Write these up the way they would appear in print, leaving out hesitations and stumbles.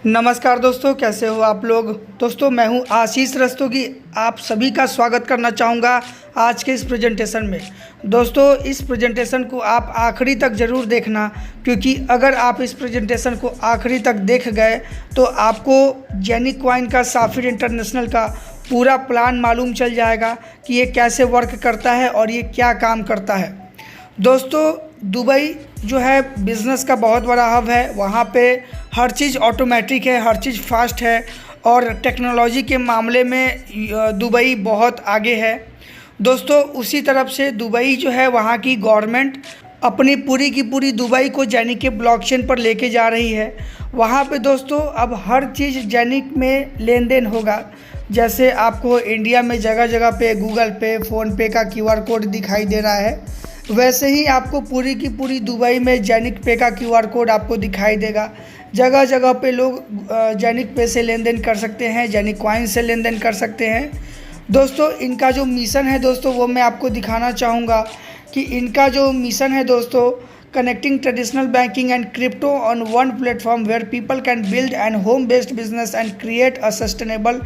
नमस्कार दोस्तों, कैसे हो आप लोग। दोस्तों मैं हूं आशीष रस्तोगी, आप सभी का स्वागत करना चाहूँगा आज के इस प्रेजेंटेशन में। दोस्तों इस प्रेजेंटेशन को आप आखिरी तक ज़रूर देखना, क्योंकि अगर आप इस प्रेजेंटेशन को आखिरी तक देख गए तो आपको जेनिक कॉइन का साफिर इंटरनेशनल का पूरा प्लान मालूम चल जाएगा कि ये कैसे वर्क करता है और ये क्या काम करता है। दोस्तों दुबई जो है बिज़नेस का बहुत बड़ा हब है। वहाँ पे हर चीज़ ऑटोमेटिक है, हर चीज़ फास्ट है और टेक्नोलॉजी के मामले में दुबई बहुत आगे है। दोस्तों उसी तरफ से दुबई जो है, वहाँ की गवर्नमेंट अपनी पूरी की पूरी दुबई को जेनिक के ब्लॉकचेन पर लेके जा रही है। वहाँ पे दोस्तों अब हर चीज़ जेनिक में लेन देन होगा। जैसे आपको इंडिया में जगह जगह पे गूगल पे, फ़ोनपे का QR कोड दिखाई दे रहा है, वैसे ही आपको पूरी की पूरी दुबई में जेनिक पे का QR कोड आपको दिखाई देगा। जगह जगह पे लोग जेनिक पे से लेन देन कर सकते हैं, जेनिक कॉइन से लेन देन कर सकते हैं। दोस्तों इनका जो मिशन है दोस्तों, वो मैं आपको दिखाना चाहूँगा कि इनका जो मिशन है दोस्तों, connecting traditional banking and crypto on one platform where people can build and home based business and create a sustainable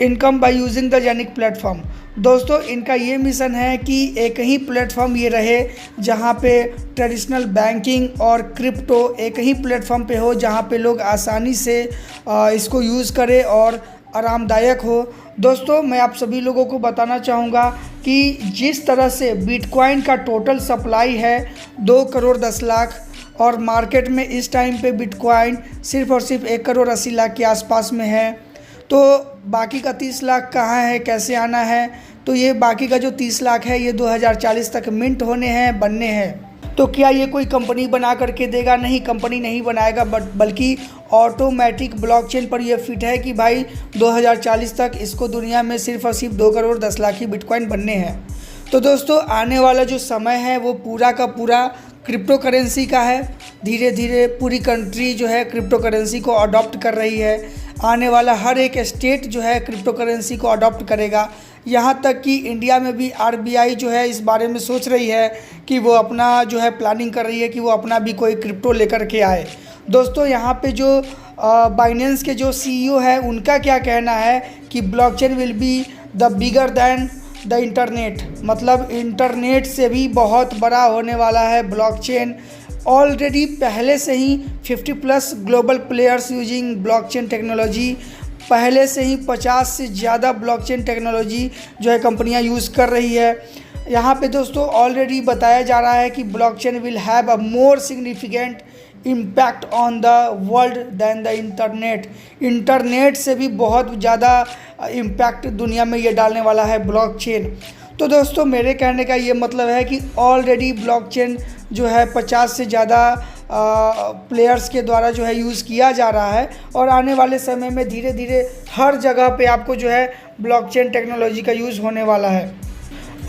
income by using the जेनिक प्लेटफॉर्म। दोस्तों इनका ये मिशन है कि एक ही प्लेटफॉर्म ये रहे जहाँ पे ट्रेडिशनल बैंकिंग और क्रिप्टो एक ही प्लेटफॉर्म पे हो, जहाँ पे लोग आसानी से इसको यूज़ करें और आरामदायक हो। दोस्तों मैं आप सभी लोगों को बताना चाहूँगा कि जिस तरह से बिटकॉइन का टोटल सप्लाई है 2 करोड़ 10 लाख और मार्केट में इस टाइम पे बिटकॉइन सिर्फ और सिर्फ 1 करोड़ 80 लाख के आसपास में है, तो बाकी का 30 लाख कहाँ है, कैसे आना है। तो ये बाकी का जो 30 लाख है ये 2040 तक मिंट होने हैं, बनने हैं। तो क्या ये कोई कंपनी बना करके देगा? नहीं, कंपनी नहीं बनाएगा, बल्कि ऑटोमेटिक ब्लॉकचेन पर ये फिट है कि भाई 2040 तक इसको दुनिया में सिर्फ और सिर्फ 2 करोड़ 10 लाख ही बिटकॉइन बनने हैं। तो दोस्तों आने वाला जो समय है वो पूरा का पूरा क्रिप्टो करेंसी का है। धीरे धीरे पूरी कंट्री जो है क्रिप्टो करेंसी को अडॉप्ट कर रही है। आने वाला हर एक स्टेट जो है क्रिप्टो करेंसी को अडॉप्ट करेगा। यहाँ तक कि इंडिया में भी RBI जो है इस बारे में सोच रही है कि वो अपना जो है प्लानिंग कर रही है कि वो अपना भी कोई क्रिप्टो लेकर के आए। दोस्तों यहाँ पे जो बाइनेंस के जो CEO है उनका क्या कहना है कि blockchain will be the bigger than the internet, मतलब इंटरनेट से भी बहुत बड़ा होने वाला है ब्लॉकचेन। ऑलरेडी पहले से ही 50+ global players using blockchain technology, पहले से ही 50 से ज़्यादा ब्लॉकचेन टेक्नोलॉजी जो है कंपनियां यूज़ कर रही है। यहाँ पे दोस्तों ऑलरेडी बताया जा रहा है कि blockchain will have a more significant impact on the world than the internet. Internet से भी बहुत ज़्यादा इम्पैक्ट दुनिया में ये डालने वाला है ब्लॉकचेन। तो दोस्तों मेरे कहने का ये मतलब है कि ऑलरेडी ब्लॉकचेन जो है 50 से ज़्यादा प्लेयर्स के द्वारा जो है यूज़ किया जा रहा है और आने वाले समय में धीरे धीरे हर जगह पे आपको जो है ब्लॉकचेन टेक्नोलॉजी का यूज़ होने वाला है।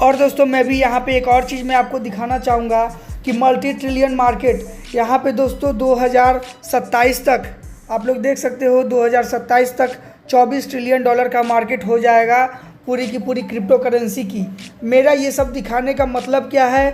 और दोस्तों मैं भी यहाँ पे एक और चीज़ मैं आपको दिखाना चाहूँगा कि मल्टी ट्रिलियन मार्केट यहाँ पे दोस्तों 2027 तक आप लोग देख सकते हो, 2027 तक $24 ट्रिलियन का मार्केट हो जाएगा पूरी की पूरी क्रिप्टो करेंसी की। मेरा ये सब दिखाने का मतलब क्या है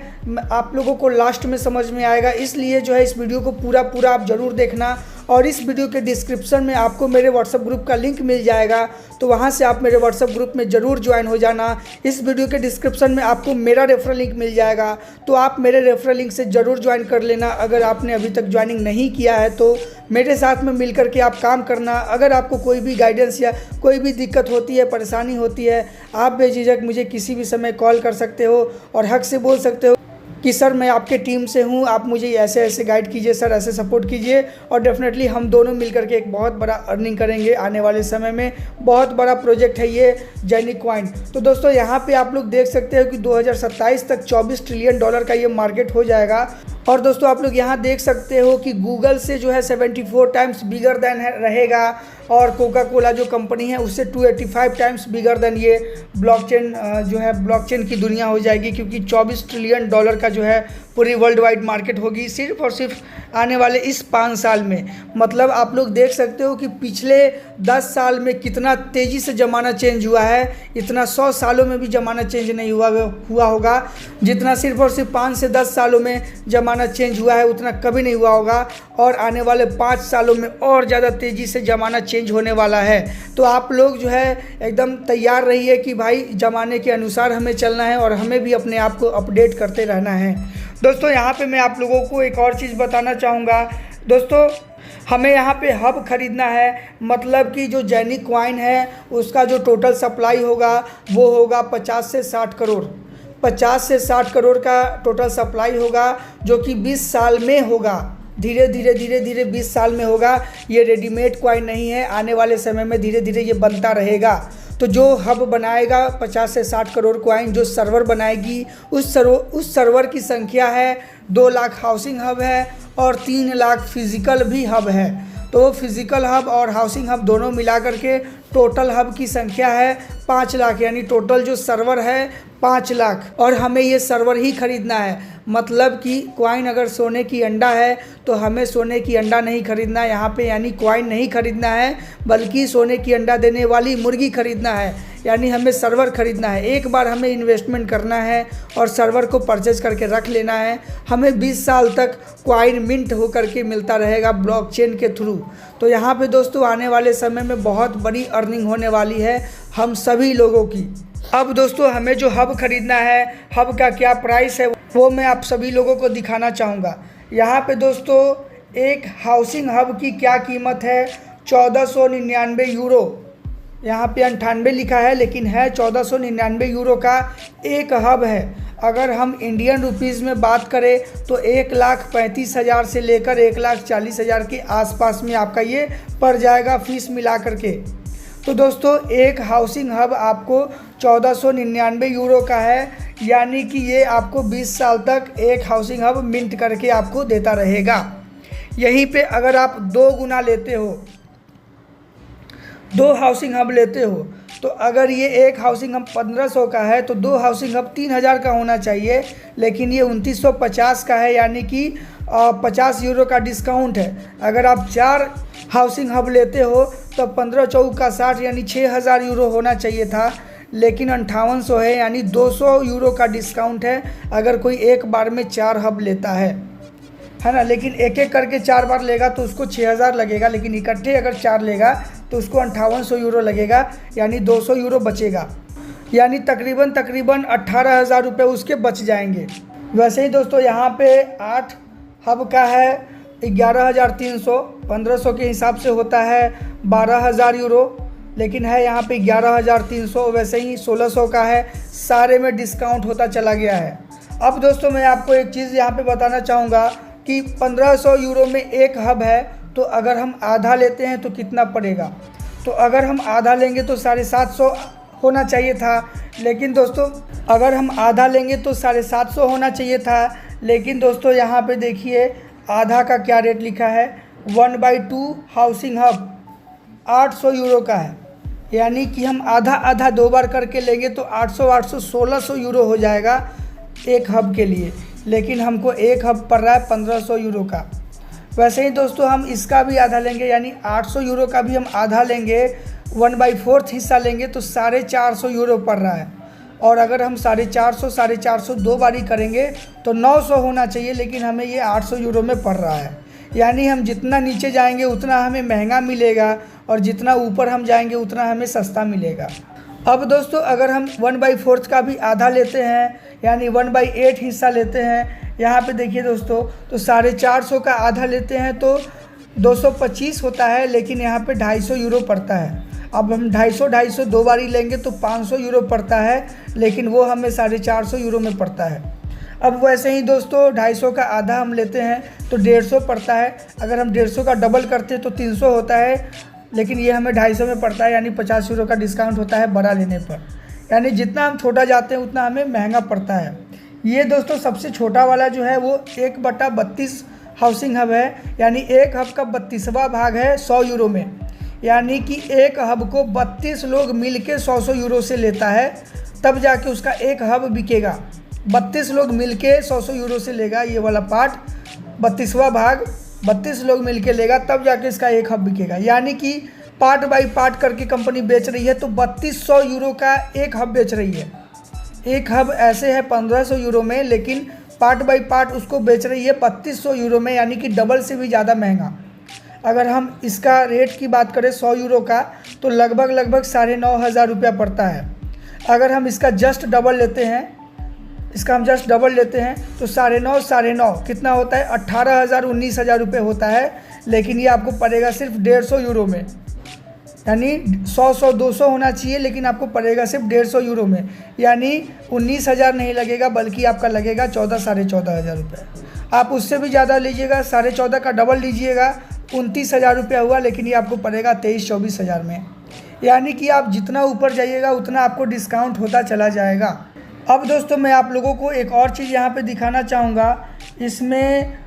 आप लोगों को लास्ट में समझ में आएगा, इसलिए जो है इस वीडियो को पूरा आप ज़रूर देखना। और इस वीडियो के डिस्क्रिप्शन में आपको मेरे व्हाट्सएप ग्रुप का लिंक मिल जाएगा, तो वहाँ से आप मेरे व्हाट्सएप ग्रुप में ज़रूर ज्वाइन हो जाना। इस वीडियो के डिस्क्रिप्शन में आपको मेरा रेफरल लिंक मिल जाएगा, तो आप मेरे रेफरल लिंक से ज़रूर ज्वाइन कर लेना। अगर आपने अभी तक ज्वाइनिंग नहीं किया है तो मेरे साथ में मिल करके आप काम करना। अगर आपको कोई भी गाइडेंस या कोई भी दिक्कत होती है, परेशानी होती है, आप बेझिझक मुझे किसी भी समय कॉल कर सकते हो और हक से बोल सकते हो कि सर मैं आपके टीम से हूँ, आप मुझे ऐसे ऐसे गाइड कीजिए सर, ऐसे सपोर्ट कीजिए। और डेफिनेटली हम दोनों मिल करके एक बहुत बड़ा अर्निंग करेंगे आने वाले समय में। बहुत बड़ा प्रोजेक्ट है ये जेनिक कॉइन। तो दोस्तों यहाँ पे आप लोग देख सकते हो कि 2027 तक $24 ट्रिलियन का ये मार्केट हो जाएगा। और दोस्तों आप लोग यहाँ देख सकते हो कि गूगल से जो है 74 टाइम्स बिगर दैन रहेगा और कोका कोला जो कंपनी है उससे 285 टाइम्स बिगर दैन ये ब्लॉकचेन जो है ब्लॉकचेन की दुनिया हो जाएगी, क्योंकि $24 ट्रिलियन का जो है पूरी वर्ल्ड वाइड मार्केट होगी सिर्फ और सिर्फ आने वाले इस 5 साल में। मतलब आप लोग देख सकते हो कि पिछले 10 साल में कितना तेज़ी से ज़माना चेंज हुआ है। इतना 100 सालों में भी ज़माना चेंज नहीं हुआ होगा जितना सिर्फ और सिर्फ 5 से 10 सालों में ज़माना चेंज हुआ है, उतना कभी नहीं हुआ होगा। और आने वाले 5 सालों में और ज़्यादा तेज़ी से ज़माना चेंज होने वाला है। तो आप लोग जो है एकदम तैयार रहिए कि भाई ज़माने के अनुसार हमें चलना है और हमें भी अपने आप को अपडेट करते रहना है। दोस्तों यहाँ पे मैं आप लोगों को एक और चीज़ बताना चाहूँगा। दोस्तों हमें यहाँ पे हब खरीदना है, मतलब कि जो जेनिक कॉइन है उसका जो टोटल सप्लाई होगा वो होगा 50 से 60 करोड़। 50 से 60 करोड़ का टोटल सप्लाई होगा जो कि 20 साल में होगा। धीरे धीरे 20 साल में होगा। ये रेडीमेड कॉइन नहीं है, आने वाले समय में धीरे धीरे ये बनता रहेगा। तो जो हब बनाएगा 50 से 60 करोड़ कॉइन, जो सर्वर बनाएगी उस सर्वर की संख्या है 2 लाख हाउसिंग हब है और 3 लाख फिज़िकल भी हब है। तो फिज़िकल हब और हाउसिंग हब दोनों मिला करके टोटल हब की संख्या है 5 लाख, यानी टोटल जो सर्वर है 5 लाख। और हमें ये सर्वर ही खरीदना है। मतलब कि कॉइन अगर सोने की अंडा है तो हमें सोने की अंडा नहीं खरीदना है यहाँ पे, यानी कॉइन नहीं खरीदना है, बल्कि सोने की अंडा देने वाली मुर्गी खरीदना है, यानी हमें सर्वर खरीदना है। एक बार हमें इन्वेस्टमेंट करना है और सर्वर को परचेज करके रख लेना है। हमें 20 साल तक कॉइन मिंट होकर के मिलता रहेगा ब्लॉकचेन के थ्रू। तो यहाँ पे दोस्तों आने वाले समय में बहुत बड़ी अर्निंग होने वाली है हम सभी लोगों की। अब दोस्तों हमें जो हब खरीदना है, हब का क्या प्राइस है वो मैं आप सभी लोगों को दिखाना चाहूँगा। यहाँ पे दोस्तों एक हाउसिंग हब की क्या कीमत है, 1499 यूरो। यहाँ पे 98 लिखा है लेकिन है 1499 यूरो का एक हब है। अगर हम इंडियन रुपीज़ में बात करें तो 1,35,000 से लेकर 1,40,000 के आसपास में आपका ये पड़ जाएगा फीस मिला करके। तो दोस्तों एक हाउसिंग हब आपको 1499 यूरो का है, यानी कि ये आपको 20 साल तक एक हाउसिंग हब मिंट करके आपको देता रहेगा। यहीं पे अगर आप 2 गुना लेते हो, 2 हाउसिंग हब लेते हो, तो अगर ये एक हाउसिंग हब 1500 का है तो 2 हाउसिंग हब 3000 का होना चाहिए, लेकिन ये 2950 का है, यानी कि 50 यूरो का डिस्काउंट है। अगर आप 4 हाउसिंग हब लेते हो तो 15 चौक का 60 यानी 6000 यूरो होना चाहिए था, लेकिन 5800 है, यानी 200 यूरो का डिस्काउंट है अगर कोई एक बार में 4 हब लेता है ना। लेकिन एक एक करके 4 बार लेगा तो उसको 6000 लगेगा, लेकिन इकट्ठे अगर 4 लेगा तो उसको 5800 यूरो लगेगा, यानी 200 यूरो बचेगा, यानी तकरीबन 18,000 रुपये उसके बच जाएंगे। वैसे ही दोस्तों यहाँ पे 8 हब का है 11,300, 1500 के हिसाब से होता है 12,000 यूरो, लेकिन है यहाँ पे 11,300। वैसे ही 1600 का है, सारे में डिस्काउंट होता चला गया है। अब दोस्तों मैं आपको एक चीज़ यहाँ पे बताना चाहूँगा कि 1500 यूरो में एक हब है, तो अगर हम आधा लेते हैं तो कितना पड़ेगा। तो अगर हम आधा लेंगे तो 750 होना चाहिए था, लेकिन दोस्तों अगर हम आधा लेंगे तो 750 होना चाहिए था, लेकिन दोस्तों यहाँ पे देखिए आधा का क्या रेट लिखा है। 1/2 हाउसिंग हब 800 यूरो का है, यानी कि हम आधा आधा 2 बार करके लेंगे तो 800 1600 यूरो हो जाएगा एक हब के लिए, लेकिन हमको एक हब पड़ रहा है 1500 यूरो का। वैसे ही दोस्तों हम इसका भी आधा लेंगे, यानी 800 यूरो का भी हम आधा लेंगे, 1/4 हिस्सा लेंगे तो 450 यूरो पड़ रहा है। और अगर हम 450 2 बारी करेंगे तो 900 होना चाहिए, लेकिन हमें ये 800 यूरो में पड़ रहा है। यानी हम जितना नीचे जाएंगे उतना हमें महंगा मिलेगा और जितना ऊपर हम जाएंगे उतना हमें सस्ता मिलेगा। अब दोस्तों अगर हम 1/4 का भी आधा लेते हैं, यानी 1/8 हिस्सा लेते हैं, यहाँ पे देखिए दोस्तों, तो 450 का आधा लेते हैं तो 225 होता है, लेकिन यहाँ पे 250 यूरो पड़ता है। अब हम 250 2 बारी लेंगे तो 500 यूरो पड़ता है, लेकिन वो हमें 450 यूरो में पड़ता है। अब वैसे ही दोस्तों 250 का आधा हम लेते हैं तो 150 पड़ता है। अगर हम 150 का डबल करते हैं तो 300 होता है, लेकिन ये हमें 250 में पड़ता है, यानी 50 यूरो का डिस्काउंट होता है बड़ा लेने पर। यानी जितना हम छोटा जाते हैं उतना हमें महंगा पड़ता है। ये दोस्तों सबसे छोटा वाला जो है वो 1/32 हाउसिंग हब है, यानी एक हब का 32वां भाग है 100 यूरो में, यानी कि एक हब को 32 लोग मिल के 100 यूरो से लेता है, तब जाके उसका एक हब बिकेगा। 32 लोग मिलके 100 यूरो से लेगा ये वाला पार्ट, 32वां भाग 32 लोग मिलके लेगा, तब जाके इसका एक हब बिकेगा। यानी कि पार्ट बाय पार्ट करके कंपनी बेच रही है, तो 3200 यूरो का एक हब बेच रही है। एक हब ऐसे है 1500 यूरो में, लेकिन पार्ट बाय पार्ट उसको बेच रही है 3200 यूरो में, यानी कि डबल से भी ज़्यादा महंगा। अगर हम इसका रेट की बात करें 100 यूरो का, तो लगभग 9,500 रुपया पड़ता है। अगर हम इसका जस्ट डबल लेते हैं, तो 9.5 कितना होता है, 18,000 19,000 रुपये होता है। लेकिन ये आपको पड़ेगा सिर्फ 150 यूरो में, यानी 100 200 होना चाहिए, लेकिन आपको पड़ेगा सिर्फ 150 यूरो में, यानी 19,000 नहीं लगेगा, बल्कि आपका लगेगा 14,500 रुपये। आप उससे भी ज़्यादा लीजिएगा, 14,500 का डबल लीजिएगा, 29,000 रुपया हुआ, लेकिन ये आपको पड़ेगा 23-24,000 में। यानी कि आप जितना ऊपर जाइएगा उतना आपको डिस्काउंट होता चला जाएगा। अब दोस्तों मैं आप लोगों को एक और चीज़ यहाँ पे दिखाना चाहूँगा। इसमें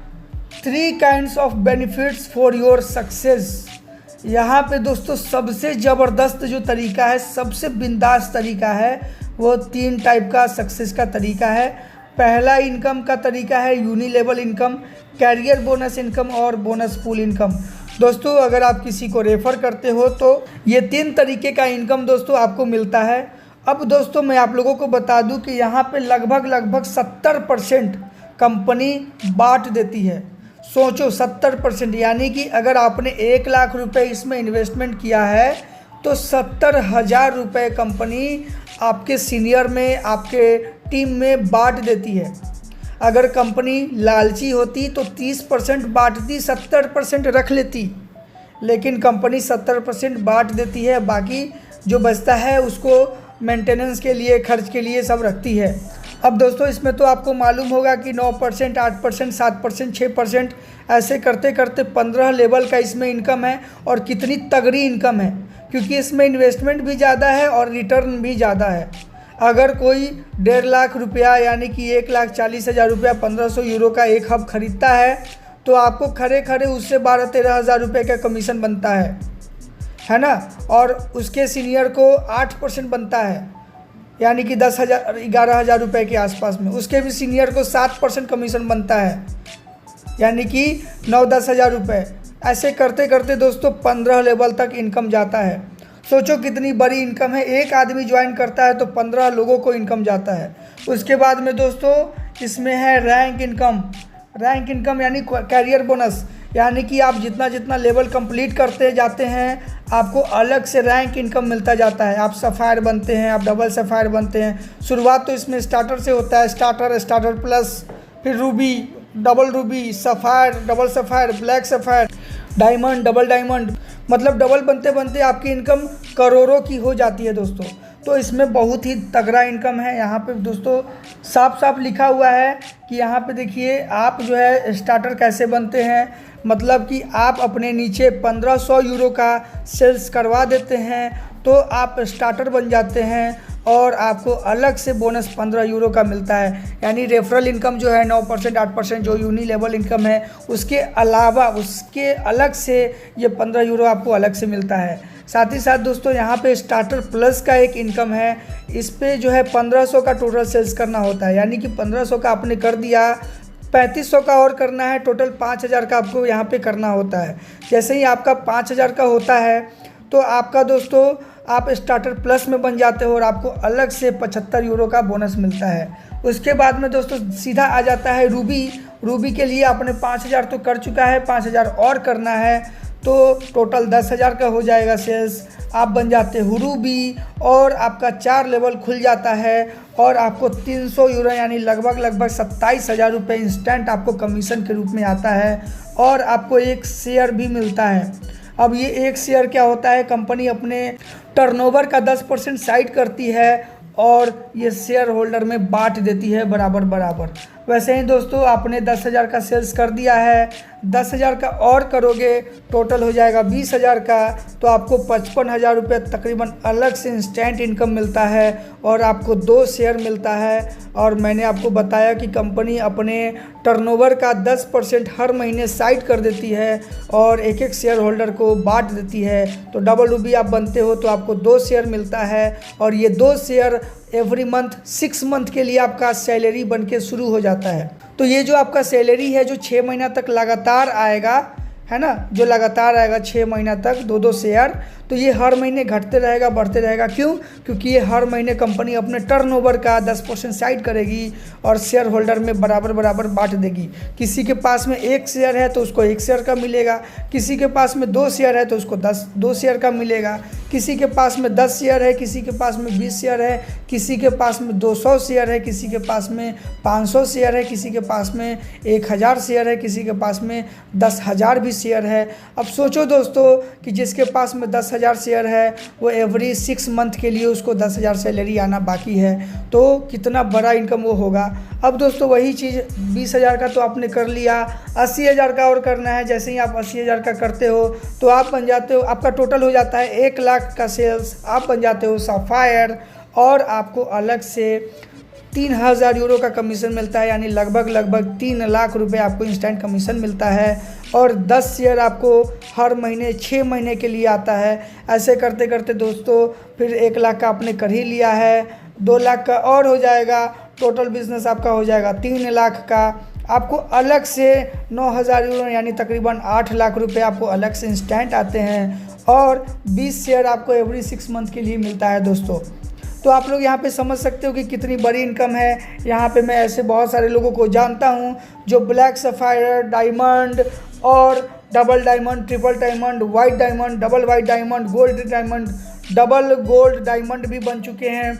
3 kinds of benefits for your success. यहाँ पे दोस्तों सबसे ज़बरदस्त जो तरीका है, सबसे बिंदास तरीका है, वो 3 टाइप का सक्सेस का तरीका है। पहला इनकम का तरीका है यूनिलेवल इनकम, कैरियर बोनस इनकम और बोनस पूल इनकम। दोस्तों अगर आप किसी को रेफ़र करते हो तो ये 3 तरीके का इनकम दोस्तों आपको मिलता है। अब दोस्तों मैं आप लोगों को बता दूं कि यहाँ पे लगभग 70% कंपनी बांट देती है। सोचो 70%, यानी कि अगर आपने 1 लाख रुपए इसमें इन्वेस्टमेंट किया है तो 70,000 रुपये कंपनी आपके सीनियर में, आपके टीम में बांट देती है। अगर कंपनी लालची होती तो 30% बांटती, 70% रख लेती, लेकिन कंपनी 70% बांट देती है, बाकी जो बचता है उसको मेंटेनेंस के लिए, खर्च के लिए सब रखती है। अब दोस्तों इसमें तो आपको मालूम होगा कि 9%, 8%, 7%, 6%, ऐसे करते करते 15 लेवल का इसमें इनकम है। और कितनी तगड़ी इनकम है, क्योंकि इसमें इन्वेस्टमेंट भी ज़्यादा है और रिटर्न भी ज़्यादा है। अगर कोई 1.5 लाख रुपया यानी कि 1,40,000 रुपया 1500 यूरो का एक हब खरीदता है, तो आपको खड़े खड़े उससे 12-13 हज़ार रुपये का कमीशन बनता है ना। और उसके सीनियर को 8% बनता है, यानी कि 11,000 रुपये के आसपास में। उसके भी सीनियर को 7% कमीशन बनता है, यानी कि 9-10 हज़ार रुपये। ऐसे करते करते दोस्तों 15 लेवल तक इनकम जाता है। सोचो कितनी बड़ी इनकम है। एक आदमी ज्वाइन करता है तो 15 लोगों को इनकम जाता है। उसके बाद में दोस्तों इसमें है रैंक इनकम यानी कैरियर बोनस, यानी कि आप जितना जितना लेवल कंप्लीट करते जाते हैं आपको अलग से रैंक इनकम मिलता जाता है। आप सफ़ायर बनते हैं, आप डबल सफ़ायर बनते हैं। शुरुआत तो इसमें स्टार्टर से होता है, स्टार्टर प्लस, फिर Ruby, double Ruby, sapphire, double sapphire, black sapphire, diamond, double diamond, मतलब डबल बनते बनते आपकी इनकम करोड़ों की हो जाती है दोस्तों। तो इसमें बहुत ही तगड़ा इनकम है। यहाँ पे दोस्तों साफ साफ लिखा हुआ है कि यहाँ पे देखिए आप जो है स्टार्टर कैसे बनते हैं, मतलब कि आप अपने नीचे 1500 यूरो का सेल्स करवा देते हैं तो आप स्टार्टर बन जाते हैं और आपको अलग से बोनस 15 यूरो का मिलता है। यानी रेफरल इनकम जो है 9%, 8% जो यूनिलेवल इनकम है, उसके अलावा उसके अलग से ये 15 यूरो आपको अलग से मिलता है। साथ ही साथ दोस्तों यहाँ पे स्टार्टर प्लस का एक इनकम है। इस पे जो है 1500 का टोटल सेल्स करना होता है, यानी कि 1500 का आपने कर दिया, 3500 का और करना है, टोटल 5000 का आपको यहाँ पे करना होता है। जैसे ही आपका 5000 का होता है तो आपका दोस्तों आप स्टार्टर प्लस में बन जाते हो और आपको अलग से 75 यूरो का बोनस मिलता है। उसके बाद में दोस्तों सीधा आ जाता है रूबी के लिए आपने 5000 तो कर चुका है, 5000 और करना है तो टोटल 10,000 का हो जाएगा सेल्स। आप बन जाते हो रूबी और आपका 4 लेवल खुल जाता है और आपको 300 यूरो यानी लगभग 27,000 रुपये इंस्टेंट आपको कमीशन के रूप में आता है और आपको एक शेयर भी मिलता है। अब ये एक शेयर क्या होता है, कंपनी अपने टर्नओवर का 10% साइड करती है और ये शेयर होल्डर में बांट देती है बराबर। वैसे ही दोस्तों आपने 10,000 का सेल्स कर दिया है, 10,000 का और करोगे टोटल हो जाएगा 20,000 का, तो आपको 55,000 रुपये तकरीबन अलग से इंस्टेंट इनकम मिलता है और आपको 2 शेयर मिलता है। और मैंने आपको बताया कि कंपनी अपने टर्नओवर का 10% हर महीने साइड कर देती है और एक एक शेयर होल्डर को बांट देती है। तो डबल रूबी आप बनते हो तो आपको 2 शेयर मिलता है और ये 2 शेयर एवरी मंथ 6 मंथ के लिए आपका सैलरी बन के शुरू हो जाता है। तो ये जो आपका सैलरी है जो 6 महीना तक लगातार आएगा, है ना, जो लगातार आएगा 6 महीना तक 2-2 शेयर, तो ये हर महीने घटते रहेगा, बढ़ते रहेगा। क्यों? क्योंकि ये हर महीने कंपनी अपने टर्नओवर का 10% साइड करेगी और शेयर होल्डर में बराबर बराबर बांट देगी। किसी के पास में 1 शेयर है तो उसको 1 शेयर का मिलेगा, किसी के पास में 2 शेयर है तो उसको 2 शेयर का मिलेगा, किसी के पास में 10 शेयर है, किसी के पास में 20 शेयर है, किसी के पास में 200 शेयर है, किसी के पास में 500 शेयर है, किसी के पास में 1000 शेयर है, किसी के पास में 10,000 भी शेयर है। अब सोचो दोस्तों कि जिसके पास में 10,000 शेयर है वो एवरी 6 मंथ के लिए उसको 10,000 सैलरी आना बाकी है, तो कितना बड़ा इनकम वो होगा। अब दोस्तों वही चीज़ 20,000 का तो आपने कर लिया, 80,000 का और करना है। जैसे ही आप 80,000 का करते हो तो आप बन जाते हो, आपका टोटल हो जाता है 1 लाख का सेल्स, आप बन जाते हो सफ़ायर, और आपको अलग से 3,000 यूरो का कमीशन मिलता है, यानी लगभग 3 लाख रुपए आपको इंस्टेंट कमीशन मिलता है। और 10 शेयर आपको हर महीने 6 महीने के लिए आता है। ऐसे करते करते दोस्तों फिर 1 लाख का आपने कर ही लिया है, 2 लाख का और हो जाएगा, टोटल बिजनेस आपका हो जाएगा 3 लाख का। आपको अलग से 9,000 यूरो यानी तकरीबन 8 लाख रुपए आपको अलग से इंस्टेंट आते हैं, और 20 शेयर आपको एवरी 6 मंथ के लिए मिलता है दोस्तों। तो आप लोग यहाँ पे समझ सकते हो कि कितनी बड़ी इनकम है। यहाँ पे मैं ऐसे बहुत सारे लोगों को जानता हूँ जो ब्लैक सफ़ायर, डायमंड और double diamond, triple diamond, white diamond, double white diamond, gold diamond, double gold diamond भी बन चुके हैं।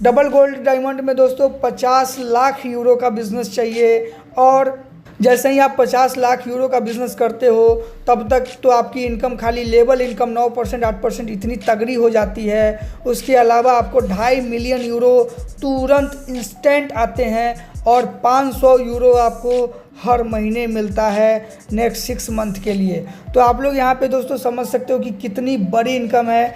डबल गोल्ड डायमंड में दोस्तों 50 लाख यूरो का बिज़नेस चाहिए, और जैसे ही आप 50 लाख यूरो का बिज़नेस करते हो तब तक तो आपकी इनकम खाली लेवल इनकम 9% 8% इतनी तगड़ी हो जाती है। उसके अलावा आपको 2.5 मिलियन यूरो तुरंत इंस्टेंट आते हैं, और 500 यूरो आपको हर महीने मिलता है नेक्स्ट 6 मंथ के लिए। तो आप लोग यहाँ पे दोस्तों समझ सकते हो कि कितनी बड़ी इनकम है।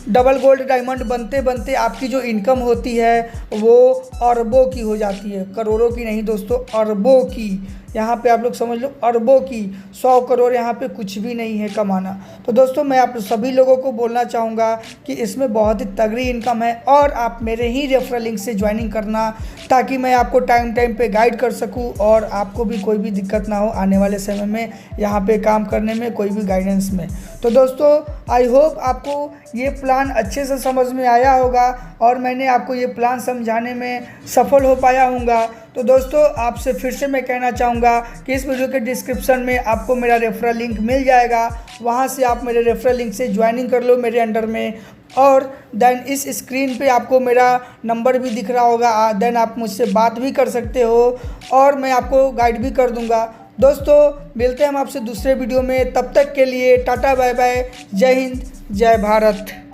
डबल गोल्ड डायमंड बनते बनते आपकी जो इनकम होती है वो अरबों की हो जाती है, करोड़ों की नहीं दोस्तों, अरबों की। यहाँ पे आप लोग समझ लो अरबों की, 100 करोड़ यहाँ पे कुछ भी नहीं है कमाना। तो दोस्तों मैं आप सभी लोगों को बोलना चाहूँगा कि इसमें बहुत ही तगड़ी इनकम है, और आप मेरे ही रेफरल लिंक से ज्वाइनिंग करना, ताकि मैं आपको टाइम पे गाइड कर सकूँ और आपको भी कोई भी दिक्कत ना हो आने वाले समय में यहाँ पे काम करने में, कोई भी गाइडेंस में। तो दोस्तों आई होप आपको ये प्लान अच्छे से समझ में आया होगा और मैंने आपको ये प्लान समझाने में सफल हो पाया हूँगा। तो दोस्तों आपसे फिर से मैं कहना चाहूँगा कि इस वीडियो के डिस्क्रिप्शन में आपको मेरा रेफरल लिंक मिल जाएगा, वहाँ से आप मेरे रेफरल लिंक से ज्वाइनिंग कर लो मेरे अंडर में। और देन इस स्क्रीन पे आपको मेरा नंबर भी दिख रहा होगा, देन आप मुझसे बात भी कर सकते हो और मैं आपको गाइड भी कर दूँगा। दोस्तों मिलते हैं हम आपसे दूसरे वीडियो में, तब तक के लिए टाटा बाय बाय, जय हिंद जय भारत।